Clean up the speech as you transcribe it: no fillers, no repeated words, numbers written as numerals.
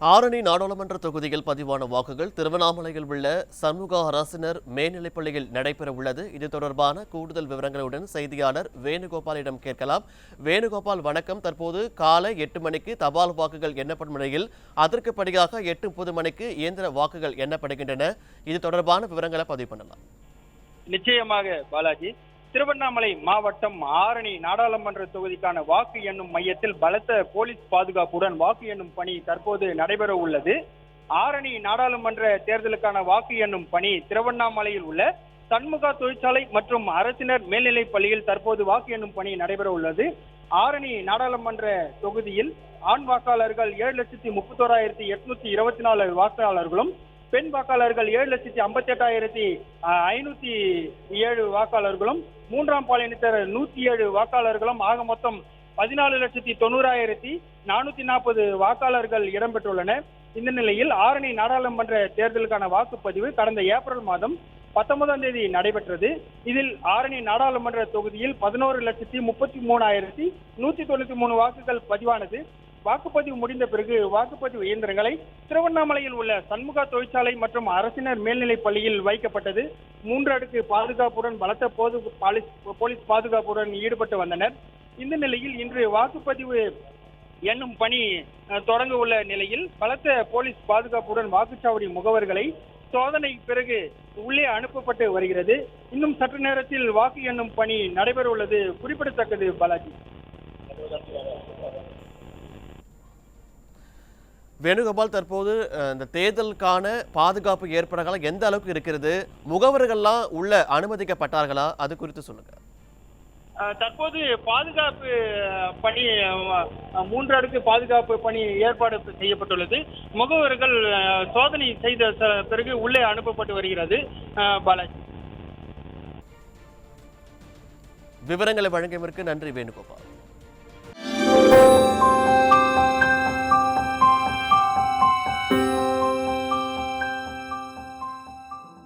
ஆரணி நாடாளுமன்ற தொகுதியில் பதிவான வாக்குகள் திருவண்ணாமலையில் உள்ள சண்முகா அரசினர் மேல்நிலைப்பள்ளியில் நடைபெற உள்ளது. இது தொடர்பான கூடுதல் விவரங்களுடன் செய்தியாளர் வேணுகோபாலிடம் கேட்கலாம். வேணுகோபால், வணக்கம். தற்போது காலை 8 மணிக்கு தபால் வாக்குகள் எண்ணப்படும் நிலையில் அதற்கு படியாக 8:30 மணிக்கு இயந்திர வாக்குகள் எண்ணப்படுகின்றன. இது தொடர்பான விவரங்களை பதிவு பண்ணலாம். நிச்சயமாக பாலாஜி, திருவண்ணாமலை மாவட்டம் ஆரணி நாடாளுமன்ற தொகுதிக்கான வாக்கு எண்ணும் மையத்தில் பலத்த போலீஸ் பாதுகாப்புடன் வாக்கு எண்ணும் பணி தற்போது நடைபெற உள்ளது. ஆரணி நாடாளுமன்ற தேர்தலுக்கான வாக்கு எண்ணும் பணி திருவண்ணாமலையில் உள்ள சண்முகா தொழிற்சாலை மற்றும் அரசினர் மேல்நிலைப் பள்ளியில் தற்போது வாக்கு எண்ணும் பணி நடைபெற உள்ளது. ஆரணி நாடாளுமன்ற தொகுதியில் ஆண் வாக்காளர்கள் 7,31,824 வாக்காளர்களும், பெண் வாக்காளர்கள் 7,58,507 வாக்காளர்களும், மூன்றாம் பாலினத்தர் 107 வாக்காளர்களும் ஆக மொத்தம் 14,90,440 வாக்காளர்கள் இடம்பெற்றுள்ளனர். இந்த நிலையில் ஆரணி நாடாளுமன்ற தேர்தலுக்கான வாக்குப்பதிவு கடந்த ஏப்ரல் மாதம் 19ஆம் தேதி நடைபெற்றது. இதில் ஆரணி நாடாளுமன்ற தொகுதியில் 11,33,193 வாக்குகள் பதிவானது. வாக்குப்பதிவு முடிந்த பிறகு வாக்குப்பதிவு இயந்திரங்களை திருவண்ணாமலையில் உள்ள சண்முகா தொழிற்சாலை மற்றும் அரசினர் மேல்நிலைப் பள்ளியில் வைக்கப்பட்டது. 3 அடுக்கு பாதுகாப்புடன் பலத்த போலீஸ் பாதுகாப்புடன் ஈடுபட்டு வந்தனர். இந்த நிலையில் இன்று வாக்குப்பதிவு எண்ணும் பணி தொடங்க உள்ள நிலையில் பலத்த போலீஸ் பாதுகாப்புடன் வாக்குச்சாவடி முகவர்களை சோதனை பிறகு உள்ளே அனுப்பப்பட்டு வருகிறது. இன்னும் சற்று நேரத்தில் வாக்கு எண்ணும் பணி நடைபெற உள்ளது குறிப்பிடத்தக்கது. பாலாஜி. வேணுகோபால், தற்போது இந்த தேர்தலுக்கான பாதுகாப்பு ஏற்பாடுகள் எந்த அளவுக்கு இருக்கிறது? முகவர்கள்லாம் உள்ள அனுமதிக்கப்பட்டார்களா? அது குறித்து சொல்லுங்க. தற்போது பாதுகாப்பு பணி 3 அடுக்கு பாதுகாப்பு பணி ஏற்பாடு செய்யப்பட்டுள்ளது. முகவர்கள் சோதனை செய்த பிறகு உள்ளே அனுப்பப்பட்டு வருகிறது. பாலாஜி, விவரங்களை வழங்கியதற்கு நன்றி வேணுகோபால்.